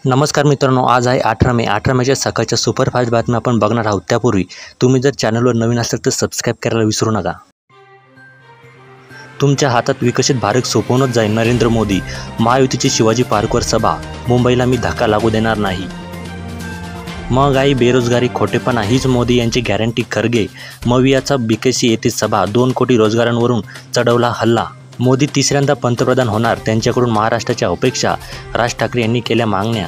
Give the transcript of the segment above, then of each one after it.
नमस्कार मित्रांनो, आज आहे 18 मे. 18 मेच्या सकाळच्या सुपरफास्ट बातम्या आपण बघणार आहोत. त्यापूर्वी तुम्ही जर चॅनलवर नवीन असाल तर सबस्क्राईब करायला विसरू नका. तुमच्या हातात विकसित भारत सोपवूनच जाईल नरेंद्र मोदी. महायुतीची शिवाजी पार्कवर सभा. मुंबईला मी धक्का लागू देणार नाही. महागाई, बेरोजगारी, खोटेपणा हीच मोदी यांची गॅरंटी. खरगे. मवियाचा बीकेसी येथे सभा. 2 कोटी रोजगारांवरून चढवला हल्ला. मोदी तिसऱ्यांदा पंतप्रधान होणार, त्यांच्याकडून महाराष्ट्राच्या अपेक्षा. राज ठाकरे यांनी केल्या मागण्या.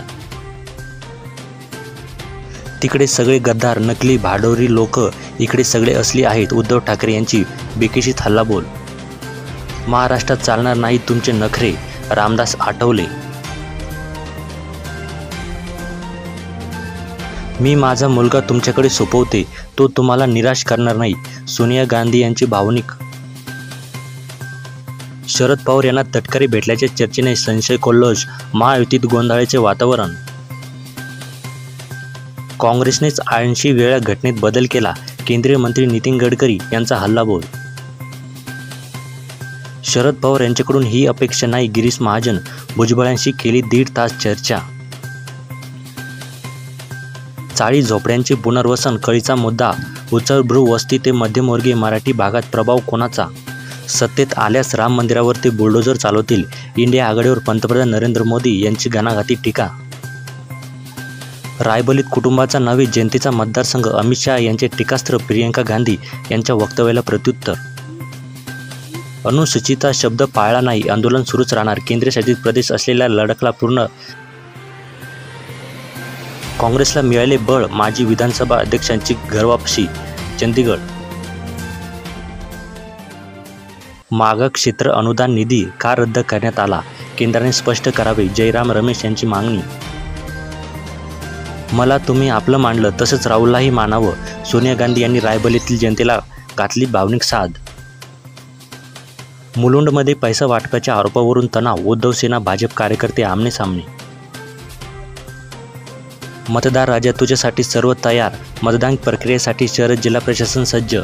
तिकडे सगळे गद्दार, नकली, भाडोरी लोक, इकडे सगळे असली आहेत. उद्धव ठाकरे यांची बीकेसीत हल्लाबोल. महाराष्ट्रात चालणार नाही तुमचे नखरे. रामदास आठवले. मी माझा मुलगा तुमच्याकडे सोपवते, तो तुम्हाला निराश करणार नाही. सोनिया गांधी यांची भावनिक. शरद पवार यांना तटकरे भेटल्याच्या चर्चेने संशय कोल्होश. महायुतीत गोंधळाचे वातावरण. काँग्रेसनेच 80 वेळा घटनेत बदल केला. केंद्रीय मंत्री नितीन गडकरी यांचा हल्लाबोल. शरद पवार यांच्याकडून ही अपेक्षा नाही. गिरीश महाजन. भुजबळांशी केली 1.5 तास चर्चा. चाळी झोपड्यांचे पुनर्वसन कळीचा मुद्दा. उच्चभ्रू वस्ती ते मध्यमवर्गीय मराठी भागात प्रभाव कोणाचा? सत्तेत आल्यास राम मंदिरावर ते बुलडोझर चालवतील. इंडिया आघाडीवर पंतप्रधान नरेंद्र मोदी यांची घणाघाती टीका. रायबलीत कुटुंबाचा नव्हे जनतेचा मतदारसंघ. अमित शहा यांचे टीकास्त्र. प्रियंका गांधी यांच्या वक्तव्याला प्रत्युत्तर. अनुसूचितचा शब्द पाळला नाही, आंदोलन सुरूच राहणार. केंद्रशासित प्रदेश असलेल्या लडाखला पूर्ण. काँग्रेसला मिळाले बळ. माजी विधानसभा अध्यक्षांची घरवापसी. चंदीगड. मागास क्षेत्र अनुदान निधी का रद्द करण्यात आला? केंद्राने स्पष्ट करावे. जयराम रमेश यांची मागणी. मला तुम्ही आपलं मानलं तसंच राहुललाही मानावं. सोनिया गांधी यांनी रायबरेलीतील जनतेला घातली भावनिक साद. मुलुंडमध्ये पैसा वाटपाच्या आरोपावरून तणाव. उद्धव सेना भाजप कार्यकर्ते आमने-सामने. मतदार राजा तुझ्यासाठी सर्व तयार. मतदान प्रक्रियेसाठी शहर जिल्हा प्रशासन सज्ज.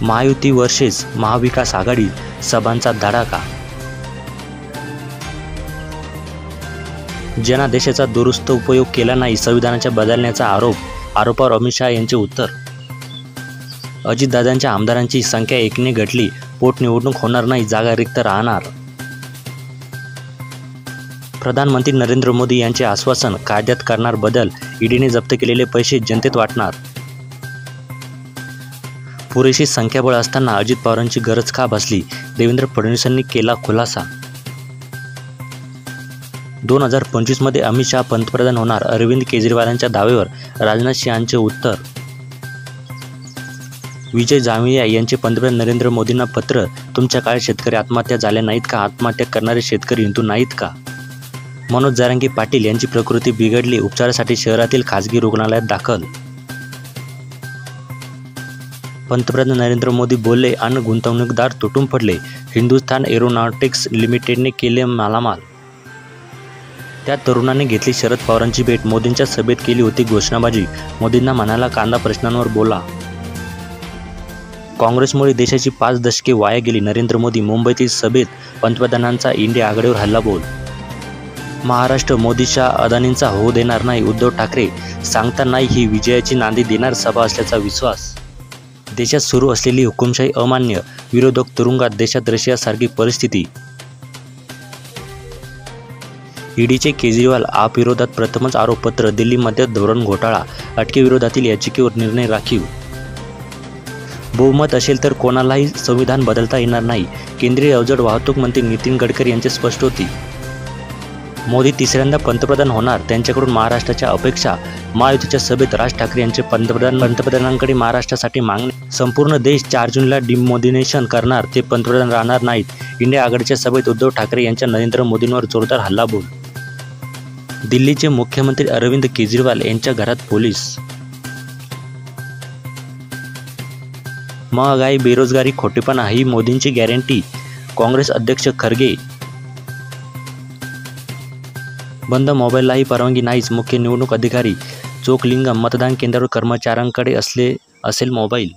महायुती वर्सेस महाविकास आघाडी. सभांचा धडाका. जनादेशाचा दुरुस्त उपयोग केला नाही. संविधानाच्या बदलण्याचा आरोपावर अमित शहा यांचे उत्तर. अजितदादांच्या आमदारांची संख्या 1ने घटली. पोटनिवडणूक होणार नाही, जागा रिक्त राहणार. प्रधानमंत्री नरेंद्र मोदी यांचे आश्वासन. कायद्यात करणार बदल. ईडीने जप्त केलेले पैसे जनतेत वाटणार. पुरेशी संख्याबळ असताना अजित पवारांची गरज का भासली? देवेंद्र फडणवीसांनी केला खुलासा. 2025 मध्ये अमित शहा पंतप्रधान होणार. अरविंद केजरीवालांच्या दाव्यावर राजनाथ सिंहांचे उत्तर. विजय जामिया यांचे पंतप्रधान नरेंद्र मोदींना पत्र. तुमच्या काळात शेतकरी आत्महत्या झाल्या नाहीत का? आत्महत्या करणारे शेतकरी हिंदू नाहीत का? मनोज जरांगे पाटील यांची प्रकृती बिघडली. उपचारासाठी शहरातील खासगी रुग्णालयात दाखल. पंतप्रधान नरेंद्र मोदी बोलले, अन्न गुंतवणूकदार तुटून पडले. हिंदुस्थान एरोनॉटिक्स लिमिटेडने केले मालामाल. त्या तरुणाने घेतली शरद पवारांची भेट. मोदींच्या सभेत केली होती घोषणाबाजी. मोदींना म्हणाला कांदा प्रश्नांवर बोला. काँग्रेसमुळे देशाची 5 दशके वाया गेली. नरेंद्र मोदी. मुंबईतील सभेत पंतप्रधानांचा इंडिया आघाडीवर हल्लाबोल. महाराष्ट्र मोदीच्या अदानींचा होऊ देणार नाही. उद्धव ठाकरे. सांगता नाही ही विजयाची नांदी देणार सभा असल्याचा विश्वास. देशात सुरू असलेली हुकुमशाही अमान्य. विरोधक तुरुंगात. देशात रशियासारखी परिस्थिती. ईडीचे केजरीवाल आप विरोधात प्रथमच आरोपपत्र. दिल्लीमध्ये धोरण घोटाळा. अटकेविरोधातील याचिकेवर निर्णय राखीव. बहुमत असेल तर कोणालाही संविधान बदलता येणार नाही. केंद्रीय अवजड वाहतूक मंत्री नितीन गडकरी यांचे स्पष्ट होती. मोदी तिसऱ्यांदा पंतप्रधान होणार, त्यांच्याकडून महाराष्ट्राच्या अपेक्षा. महायुतीच्या सभेत राज ठाकरे यांचे पंतप्रधानांकडे महाराष्ट्रासाठी मागणी. संपूर्ण देश 4 जूनला डिमोदिनेशन करणार, ते पंतप्रधान राहणार नाहीत. इंडिया आघाडीच्या सभेत उद्धव ठाकरे यांच्या नरेंद्र मोदींवर जोरदार हल्लाबोल. दिल्लीचे मुख्यमंत्री अरविंद केजरीवाल यांच्या घरात पोलीस. महागाई, बेरोजगारी, खोटेपणा ही मोदींची गॅरंटी. काँग्रेस अध्यक्ष खरगे. बंद मोबाईललाही परवानगी नाहीच. मुख्य निवडणूक अधिकारी चोकलिंगम. मतदान केंद्रावर कर्मचाऱ्यांकडे असेल मोबाईल.